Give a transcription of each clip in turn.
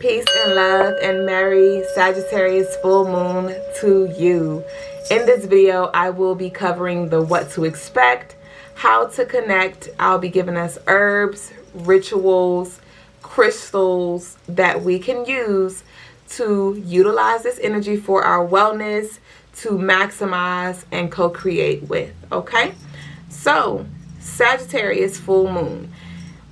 Peace and love and merry Sagittarius full moon to you. In this video, I will be covering the what to expect, how to connect. I'll be giving us herbs, rituals, crystals that we can use to utilize this energy for our wellness, to maximize and co-create with, okay? So, Sagittarius full moon.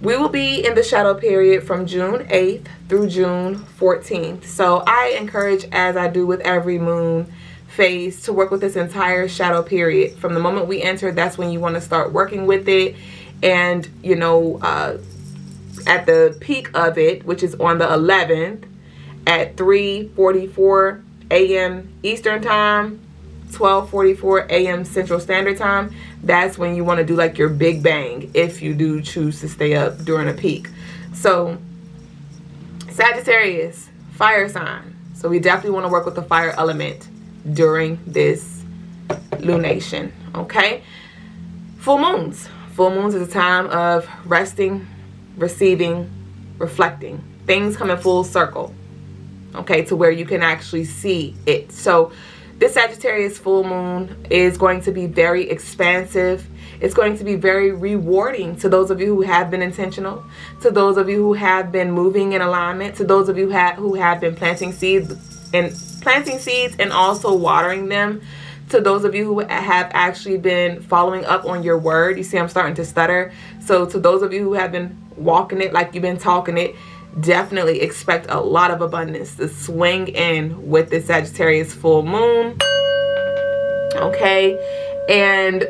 We will be in the shadow period from June 8th through June 14th. So I encourage, as I do with every moon phase, to work with this entire shadow period. From the moment we enter, that's when you want to start working with it. And, you know, at the peak of it, which is on the 11th at 3:44 a.m. Eastern Time, 12:44 a.m. Central Standard Time, that's when you want to do like your big bang if you do choose to stay up during a peak. So Sagittarius, fire sign. So we definitely want to work with the fire element during this lunation, okay? Full moons. Full moons is a time of resting, receiving, reflecting. Things come in full circle, okay, to where you can actually see it. So this Sagittarius full moon is going to be very expansive. It's going to be very rewarding to those of you who have been intentional, to those of you who have been moving in alignment, to those of you who have been planting seeds and also watering them, to those of you who have actually been following up on your word. You see, I'm starting to stutter. So to those of you who have been walking it like you've been talking it, definitely expect a lot of abundance to swing in with the Sagittarius full moon, okay? And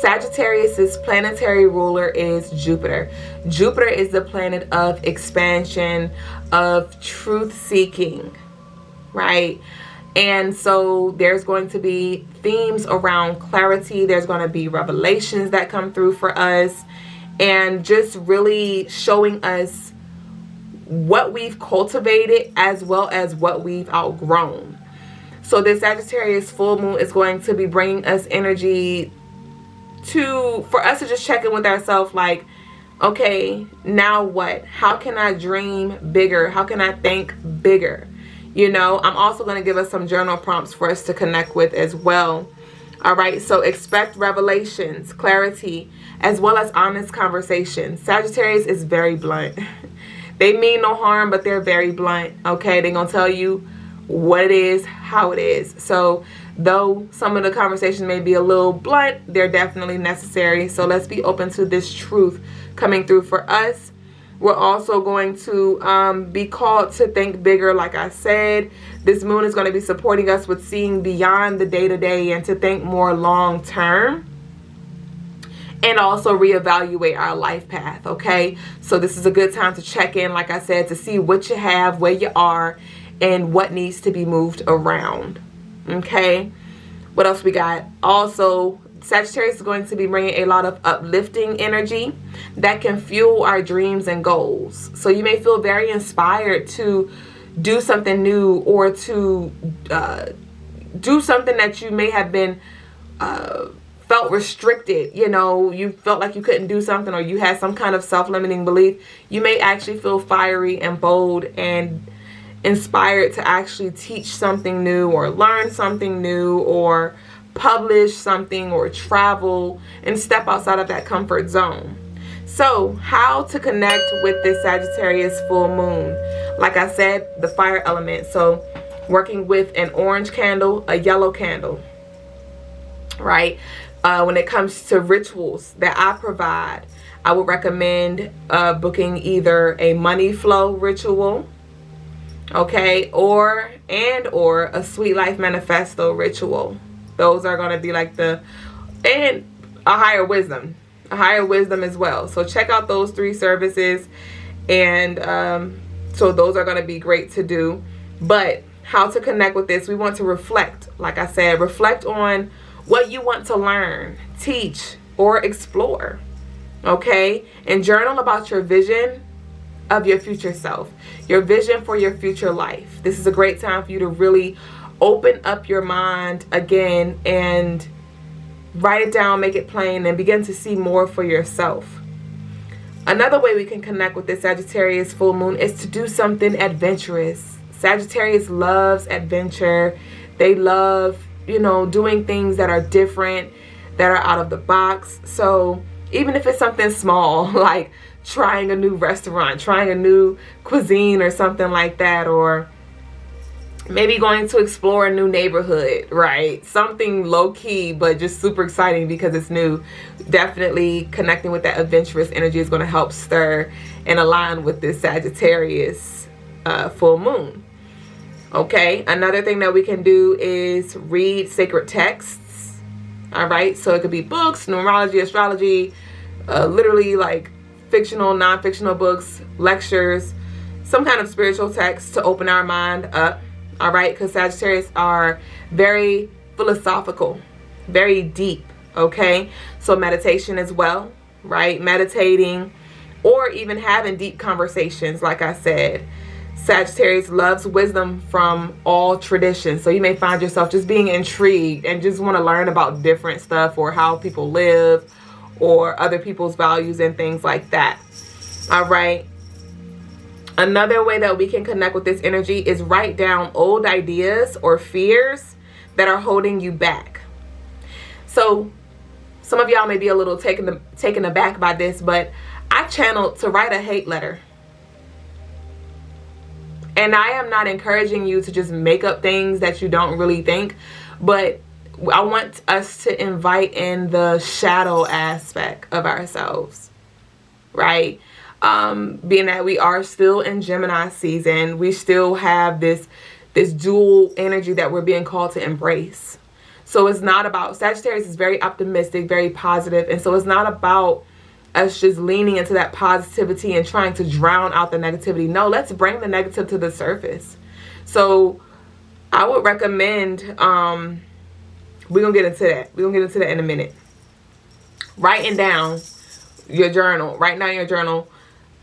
Sagittarius's planetary ruler is Jupiter. Jupiter is the planet of expansion, of truth seeking, right? And so there's going to be themes around clarity. There's going to be revelations that come through for us, and just really showing us what we've cultivated as well as what we've outgrown. So this Sagittarius full moon is going to be bringing us energy for us to just check in with ourselves, like, okay, now what? How can I dream bigger? How can I think bigger? You know, I'm also going to give us some journal prompts for us to connect with as well. All right, so expect revelations, clarity, as well as honest conversations. Sagittarius is very blunt. They mean no harm, but they're very blunt, okay? They're going to tell you what it is, how it is. So though some of the conversations may be a little blunt, they're definitely necessary. So let's be open to this truth coming through for us. We're also going to be called to think bigger, like I said. This moon is going to be supporting us with seeing beyond the day-to-day and to think more long-term. And also reevaluate our life path, okay? So this is a good time to check in, like I said, to see what you have, where you are, and what needs to be moved around, okay? What else we got? Also, Sagittarius is going to be bringing a lot of uplifting energy that can fuel our dreams and goals. So you may feel very inspired to do something new, or to do something that you may have been felt restricted. You know, you felt like you couldn't do something, or you had some kind of self-limiting belief. You may actually feel fiery and bold and inspired to actually teach something new, or learn something new, or publish something, or travel and step outside of that comfort zone. So how to connect with this Sagittarius full moon? Like I said, the fire element. So working with an orange candle, a yellow candle, right? When it comes to rituals that I provide, I would recommend booking either a money flow ritual, okay, or a sweet life manifesto ritual. Those are going to be like and a higher wisdom as well. So check out those three services, and so those are going to be great to do. But how to connect with this? We want to reflect, like I said, reflect on what you want to learn, teach, or explore, okay? And journal about your vision of your future self, your vision for your future life. This is a great time for you to really open up your mind again and write it down, make it plain, and begin to see more for yourself. Another way we can connect with this Sagittarius full moon is to do something adventurous. Sagittarius loves adventure. They love, you know, doing things that are different, that are out of the box. So even if it's something small, like trying a new restaurant, trying a new cuisine or something like that, or maybe going to explore a new neighborhood, right? Something low-key but just super exciting because it's new. Definitely connecting with that adventurous energy is going to help stir and align with this Sagittarius full moon. Okay, another thing that we can do is read sacred texts. All right, so it could be books, numerology, astrology, literally like fictional, non-fictional books, lectures, some kind of spiritual text to open our mind up. All right, because Sagittarius are very philosophical, very deep. Okay, so meditation as well, right? Meditating or even having deep conversations. Like I said, Sagittarius loves wisdom from all traditions. So you may find yourself just being intrigued and just want to learn about different stuff or how people live or other people's values and things like that. All right. Another way that we can connect with this energy is write down old ideas or fears that are holding you back. So some of y'all may be a little taken aback by this, but I channeled to write a hate letter. And I am not encouraging you to just make up things that you don't really think, but I want us to invite in the shadow aspect of ourselves, right? Being that we are still in Gemini season, we still have this dual energy that we're being called to embrace. So it's not about, Sagittarius is very optimistic, very positive, and so it's not about us just leaning into that positivity and trying to drown out the negativity. No, let's bring the negative to the surface. So I would recommend, we're going to get into that. We're going to get into that in a minute. Writing down your journal. Write down your journal,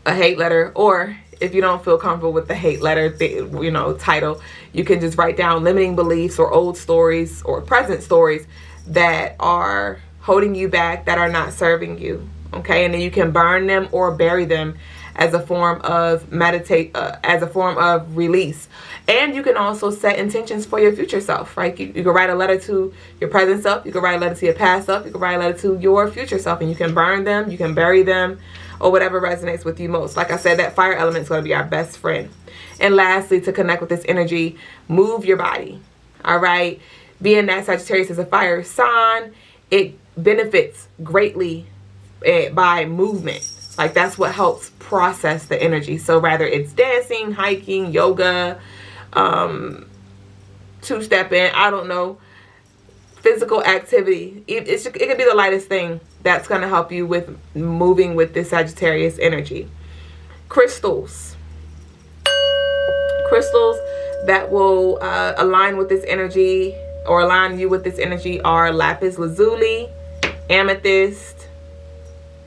a hate letter, or if you don't feel comfortable with the hate letter, title, you can just write down limiting beliefs or old stories or present stories that are holding you back, that are not serving you. Okay, and then you can burn them or bury them as a form of as a form of release. And you can also set intentions for your future self, right? You can write a letter to your present self, you can write a letter to your past self, you can write a letter to your future self, and you can burn them, you can bury them, or whatever resonates with you most. Like I said, that fire element is going to be our best friend. And lastly, to connect with this energy, move your body. All right, being that Sagittarius is a fire sign, it benefits greatly by movement. Like that's what helps process the energy. So rather it's dancing, hiking, yoga, two-stepping, I don't know, physical activity. It could be the lightest thing that's going to help you with moving with this Sagittarius energy. Crystals that will align with this energy or align you with this energy are lapis lazuli, amethyst.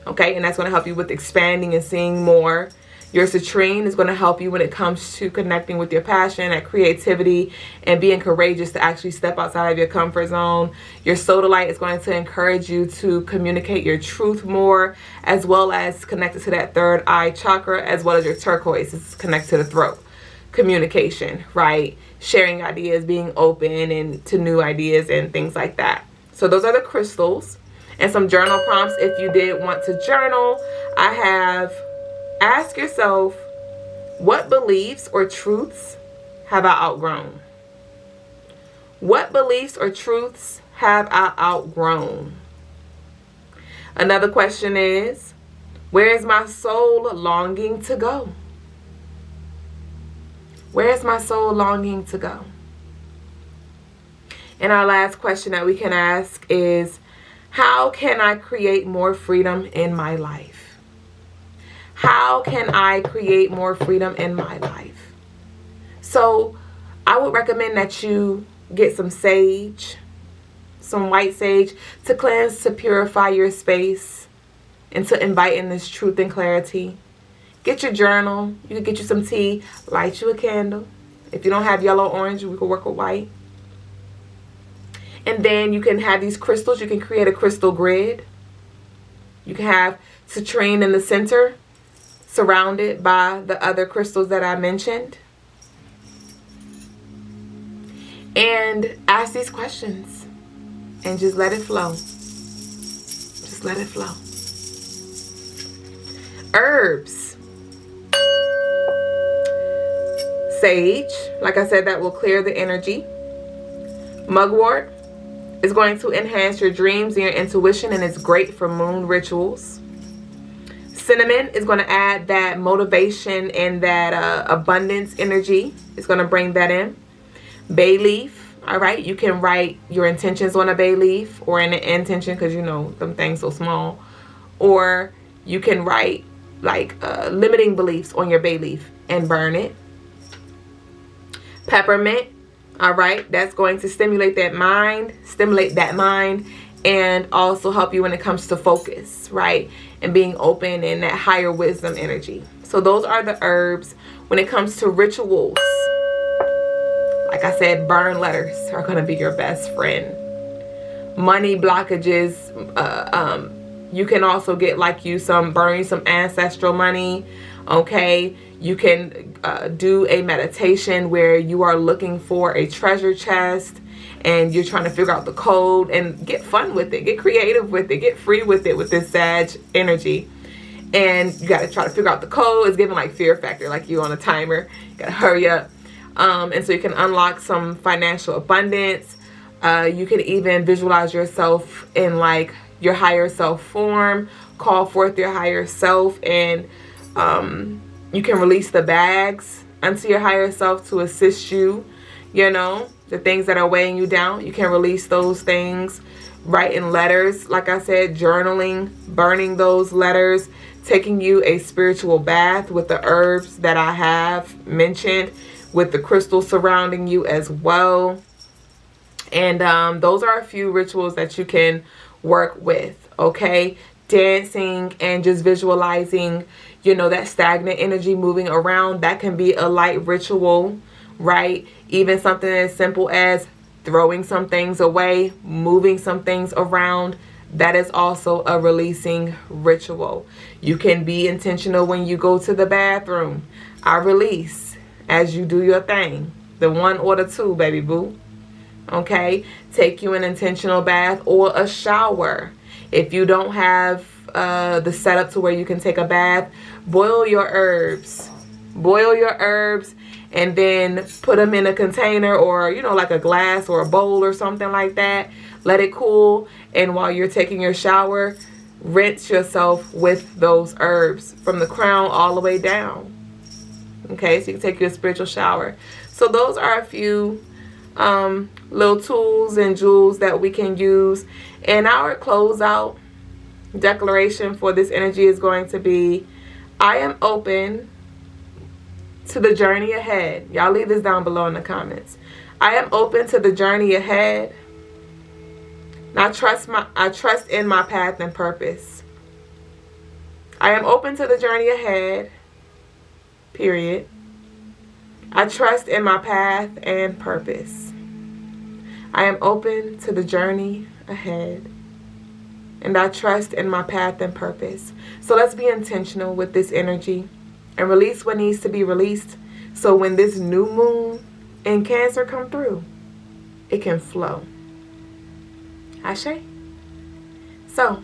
Okay, and that's going to help you with expanding and seeing more. Your citrine is going to help you when it comes to connecting with your passion, that creativity, and being courageous to actually step outside of your comfort zone. Your sodalite is going to encourage you to communicate your truth more, as well as connected to that third eye chakra, as well as your turquoise is connected to the throat. Communication, right? Sharing ideas, being open and to new ideas and things like that. So those are the crystals. And some journal prompts if you did want to journal. I have, ask yourself, what beliefs or truths have I outgrown? What beliefs or truths have I outgrown? Another question is, where is my soul longing to go? Where is my soul longing to go? And our last question that we can ask is, how can I create more freedom in my life? How can I create more freedom in my life? So I would recommend that you get some sage, some white sage, to cleanse, to purify your space, and to invite in this truth and clarity. Get your journal. You can get you some tea. Light you a candle. If you don't have yellow, orange, we can work with white. And then you can have these crystals. You can create a crystal grid. You can have citrine in the center surrounded by the other crystals that I mentioned. And ask these questions and just let it flow. Just let it flow. Herbs. Sage, like I said, that will clear the energy. Mugwort is going to enhance your dreams and your intuition, and it's great for moon rituals. Cinnamon is going to add that motivation and that abundance energy. It's going to bring that in. Bay leaf, all right, you can write your intentions on a bay leaf or an intention, because you know them things so small. Or you can write like limiting beliefs on your bay leaf and burn it. Peppermint, all right, that's going to stimulate that mind, and also help you when it comes to focus, right, and being open and that higher wisdom energy. So those are the herbs. When it comes to rituals, like I said, burn letters are going to be your best friend. Money blockages, you can also get burn some ancestral money, okay? You can do a meditation where you are looking for a treasure chest and you're trying to figure out the code, and get fun with it, get creative with it, get free with it with this Sag energy. And you got to try to figure out the code. It's giving like Fear Factor, like you on a timer. You got to hurry up. And so you can unlock some financial abundance. You can even visualize yourself in like your higher self form, call forth your higher self, and you can release the bags unto your higher self to assist you, you know, the things that are weighing you down. You can release those things, writing letters, like I said, journaling, burning those letters, taking you a spiritual bath with the herbs that I have mentioned, with the crystals surrounding you as well. And those are a few rituals that you can work with, okay? Dancing and just visualizing, you know, that stagnant energy moving around. That can be a light ritual, right? Even something as simple as throwing some things away, moving some things around. That is also a releasing ritual. You can be intentional when you go to the bathroom. I release as you do your thing. The 1 or the 2, baby boo. Okay? Take you an intentional bath or a shower. If you don't have the setup to where you can take a bath, boil your herbs. Boil your herbs and then put them in a container, or, you know, like a glass or a bowl or something like that. Let it cool. And while you're taking your shower, rinse yourself with those herbs from the crown all the way down. Okay, so you can take your spiritual shower. So those are a few little tools and jewels that we can use. And our closeout declaration for this energy is going to be, I am open to the journey ahead. Y'all leave this down below in the comments. I am open to the journey ahead. I trust in my path and purpose. I am open to the journey ahead. Period. I trust in my path and purpose. I am open to the journey ahead. And I trust in my path and purpose. So let's be intentional with this energy and release what needs to be released. So when this new moon in Cancer come through, it can flow. Ashe? So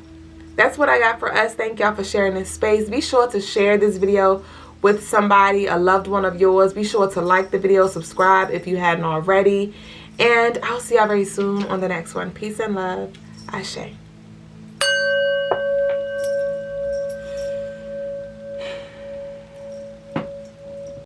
that's what I got for us. Thank y'all for sharing this space. Be sure to share this video with somebody, a loved one of yours. Be sure to like the video, subscribe if you hadn't already. And I'll see y'all very soon on the next one. Peace and love. Ashe.